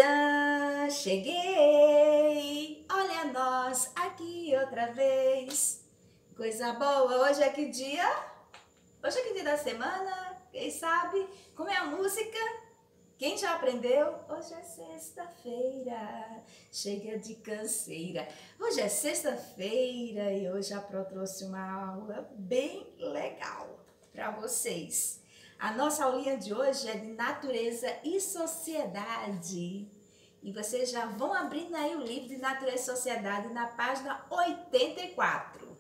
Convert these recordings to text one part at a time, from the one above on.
Tã, cheguei, olha nós aqui outra vez. Coisa boa, hoje é que dia? Hoje é que dia da semana? Quem sabe? Como é a música? Quem já aprendeu? Hoje é sexta-feira, chega de canseira. Hoje é sexta-feira e hoje a Pro trouxe uma aula bem legal para vocês. A nossa aulinha de hoje é de natureza e sociedade. E vocês já vão abrindo aí o livro de natureza e sociedade na página 84.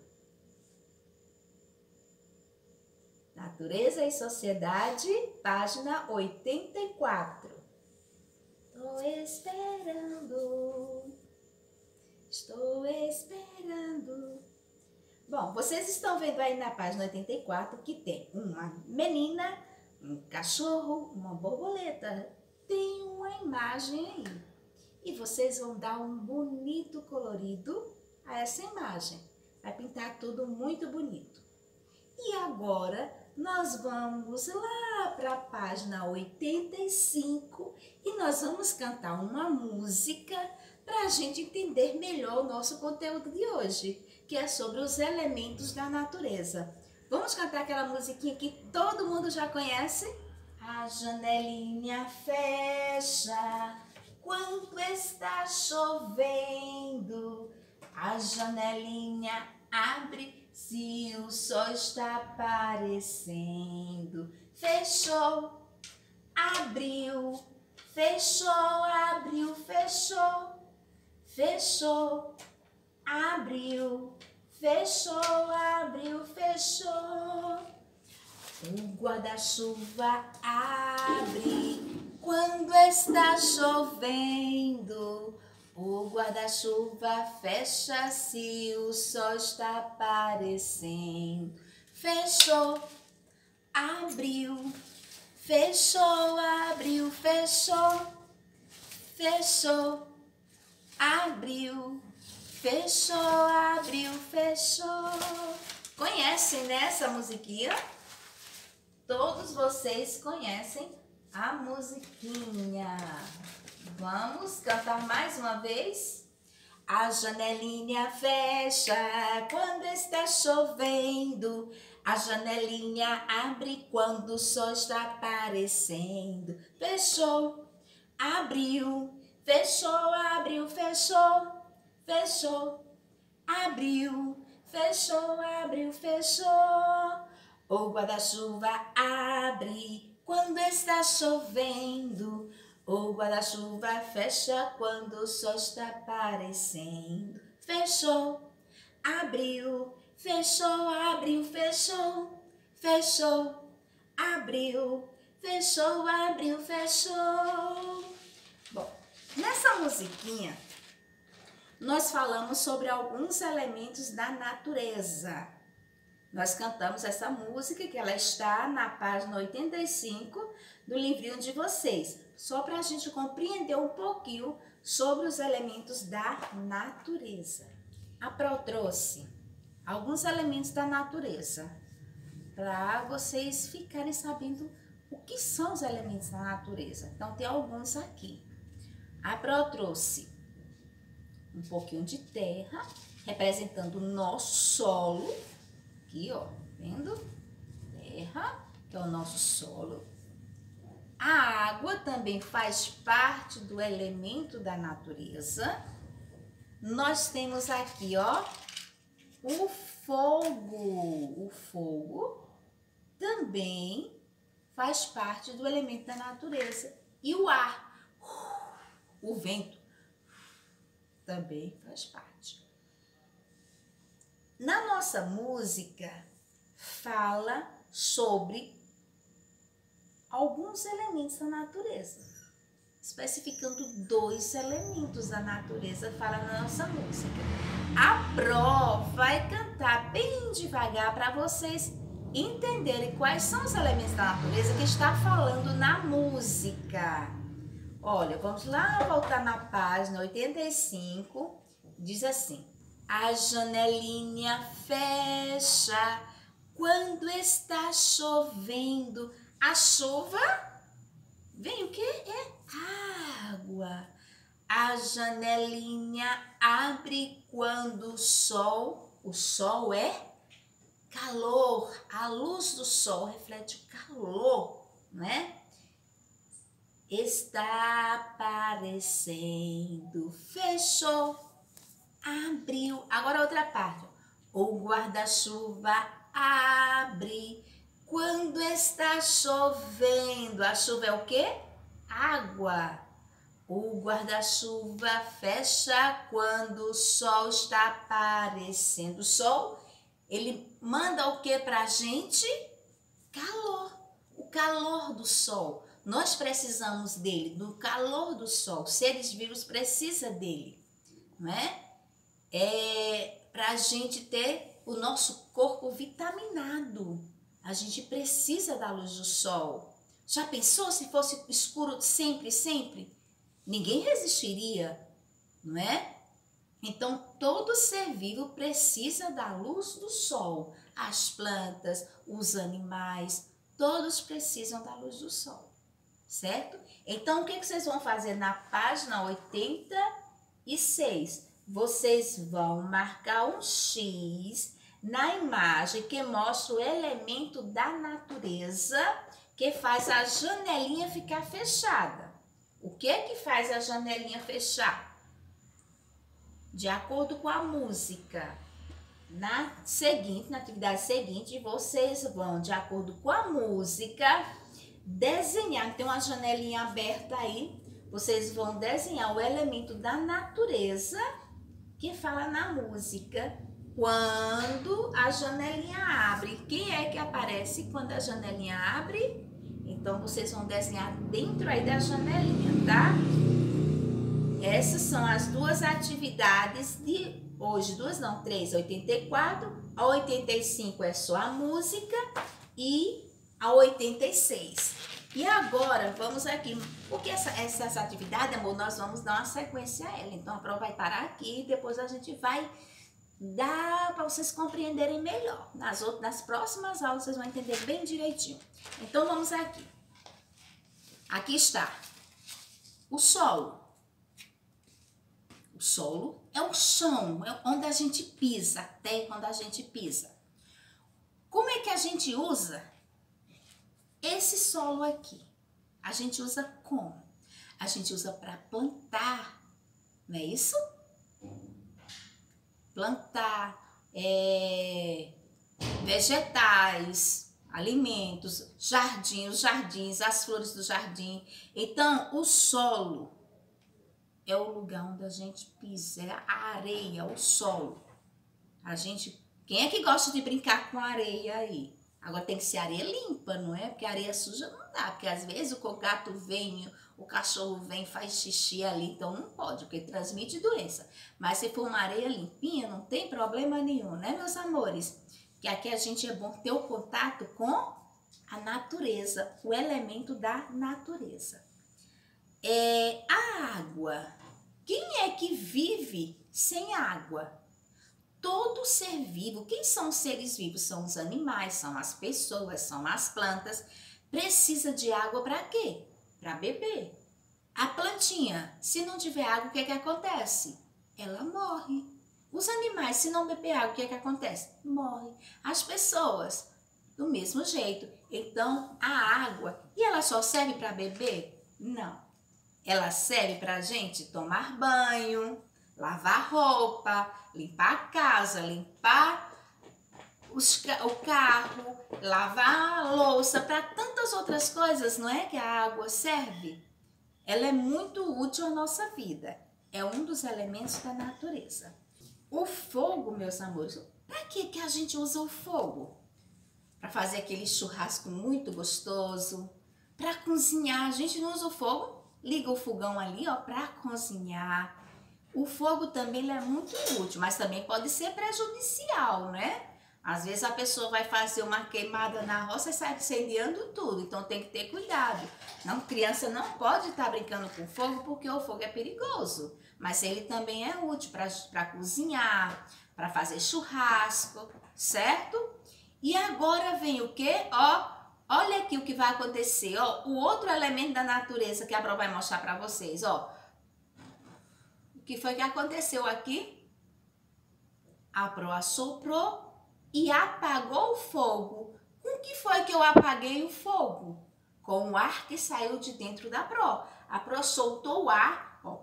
Natureza e sociedade, página 84. Estou esperando. Bom, vocês estão vendo aí na página 84 que tem uma menina, um cachorro, uma borboleta. Tem uma imagem aí. E vocês vão dar um bonito colorido a essa imagem. Vai pintar tudo muito bonito. E agora nós vamos lá para a página 85 e nós vamos cantar uma música para a gente entender melhor o nosso conteúdo de hoje, que é sobre os elementos da natureza. Vamos cantar aquela musiquinha que todo mundo já conhece? A janelinha fecha quando está chovendo, a janelinha abre se o sol está aparecendo. Fechou, abriu, fechou, abriu, fechou. Fechou, abriu, fechou, abriu, fechou. O guarda-chuva abre quando está chovendo. O guarda-chuva fecha se o sol está aparecendo. Fechou, abriu, fechou, abriu, fechou. Fechou, abriu, fechou, abriu, fechou. Conhecem, né, essa musiquinha? Todos vocês conhecem a musiquinha. Vamos cantar mais uma vez? A janelinha fecha quando está chovendo. A janelinha abre quando o sol está aparecendo. Fechou, abriu, fechou, abriu, fechou. Fechou, abriu, fechou, abriu, fechou. O guarda-chuva abre quando está chovendo. O guarda-chuva fecha quando o sol está aparecendo. Fechou, abriu, fechou, abriu, fechou. Fechou, abriu, fechou, abriu, fechou. Bom, nessa musiquinha nós falamos sobre alguns elementos da natureza. Nós cantamos essa música, que ela está na página 85 do livrinho de vocês, só para a gente compreender um pouquinho sobre os elementos da natureza. A Pro trouxe alguns elementos da natureza, para vocês ficarem sabendo o que são os elementos da natureza. Então, tem alguns aqui. A Pro trouxe um pouquinho de terra, representando o nosso solo. Aqui, ó, vendo? Terra, que é o nosso solo. A água também faz parte do elemento da natureza. Nós temos aqui, ó, o fogo. O fogo também faz parte do elemento da natureza. E o ar, o vento, também faz parte. Na nossa música, fala sobre alguns elementos da natureza, especificando 2 elementos da natureza, fala na nossa música. A Pro vai cantar bem devagar para vocês entenderem quais são os elementos da natureza que está falando na música. Olha, vamos lá voltar na página 85, diz assim: a janelinha fecha quando está chovendo. A chuva vem o quê? É água. A janelinha abre quando o sol é calor. A luz do sol reflete o calor, né? Está aparecendo, fechou, abriu. Agora outra parte. O guarda-chuva abre quando está chovendo. A chuva é o quê? Água. O guarda-chuva fecha quando o sol está aparecendo. O sol, ele manda o que pra gente? Calor. O calor do sol. Nós precisamos dele, do calor do sol. Seres vivos precisam dele, não é? Para a gente ter o nosso corpo vitaminado. A gente precisa da luz do sol. Já pensou se fosse escuro sempre, sempre? Ninguém resistiria, não é? Então, todo ser vivo precisa da luz do sol. As plantas, os animais, todos precisam da luz do sol, certo? Então, o que vocês vão fazer na página 86? Vocês vão marcar um X na imagem que mostra o elemento da natureza que faz a janelinha ficar fechada. O que é que faz a janelinha fechar? De acordo com a música. Na atividade seguinte, vocês vão, de acordo com a música, desenhar. Tem uma janelinha aberta aí. Vocês vão desenhar o elemento da natureza que fala na música. Quando a janelinha abre. Quem é que aparece quando a janelinha abre? Então, vocês vão desenhar dentro aí da janelinha, tá? Essas são as duas atividades de hoje. Duas não, três. 84, a 85 é só a música e a 86. E agora, vamos aqui. Porque essas atividades, amor, nós vamos dar uma sequência a ela. Então, a prova vai parar aqui e depois a gente vai dar para vocês compreenderem melhor. Nas próximas aulas, vocês vão entender bem direitinho. Então, vamos aqui. Aqui está o solo. O solo é o chão, é onde a gente pisa, a terra onde a gente pisa. Como é que a gente usa esse solo aqui? A gente usa como? A gente usa para plantar, não é isso? Plantar vegetais, alimentos, os jardins, as flores do jardim. Então, o solo é o lugar onde a gente pisa, é a areia, o solo. Quem é que gosta de brincar com areia aí? Agora tem que ser areia limpa, não é? Porque areia suja não dá, porque às vezes o gato vem, o cachorro vem, faz xixi ali, então não pode, porque transmite doença. Mas se for uma areia limpinha, não tem problema nenhum, né, meus amores? Que aqui a gente é bom ter o contato com a natureza, o elemento da natureza. A água. Quem é que vive sem água? Todo ser vivo. Quem são os seres vivos? São os animais, são as pessoas, são as plantas. Precisa de água para quê? Para beber. A plantinha, se não tiver água, o que é que acontece? Ela morre. Os animais, se não beber água, o que é que acontece? Morre. As pessoas, do mesmo jeito. Então, a água, e ela só serve para beber? Não. Ela serve para a gente tomar banho, lavar roupa, limpar a casa, limpar o carro, lavar a louça, para tantas outras coisas, não é que a água serve? Ela é muito útil à nossa vida. É um dos elementos da natureza. O fogo, meus amores, para que a gente usa o fogo? Para fazer aquele churrasco muito gostoso, para cozinhar. A gente não usa o fogo, liga o fogão ali, ó, para cozinhar. O fogo também é muito útil, mas também pode ser prejudicial, né? Às vezes a pessoa vai fazer uma queimada na roça e sai incendiando tudo, então tem que ter cuidado. Não, criança não pode estar brincando com fogo porque o fogo é perigoso, mas ele também é útil para cozinhar, para fazer churrasco, certo? E agora vem o quê? Ó, olha aqui o que vai acontecer, ó, o outro elemento da natureza que a Bro vai mostrar para vocês, ó. que foi que aconteceu aqui? A proa soprou e apagou o fogo. Com que foi que eu apaguei o fogo? Com o ar que saiu de dentro da proa. A proa soltou o ar, ó,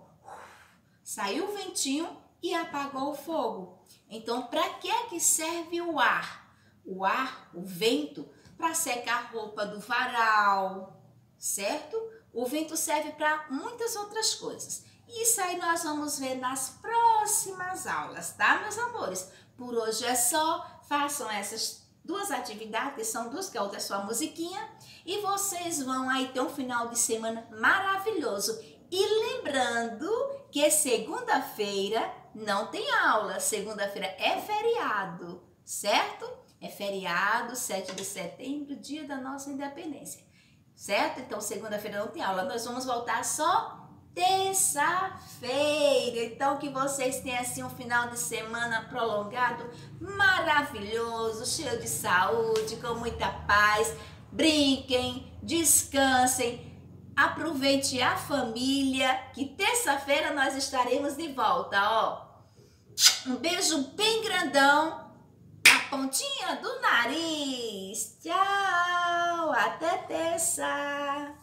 saiu o ventinho e apagou o fogo. Então, para que serve o ar? O ar, o vento, para secar a roupa do varal, certo? O vento serve para muitas outras coisas. Isso aí nós vamos ver nas próximas aulas, tá, meus amores? Por hoje é só. Façam essas duas atividades, são duas, que a outra é só a musiquinha. E vocês vão aí ter um final de semana maravilhoso. E lembrando que segunda-feira não tem aula. Segunda-feira é feriado, certo? É feriado, 7 de setembro, dia da nossa independência, certo? Então, segunda-feira não tem aula. Nós vamos voltar só terça-feira. Então, que vocês tenham assim um final de semana prolongado, maravilhoso, cheio de saúde, com muita paz. Brinquem, descansem, aproveite a família, que terça-feira nós estaremos de volta, ó. Um beijo bem grandão, a pontinha do nariz. Tchau, até terça.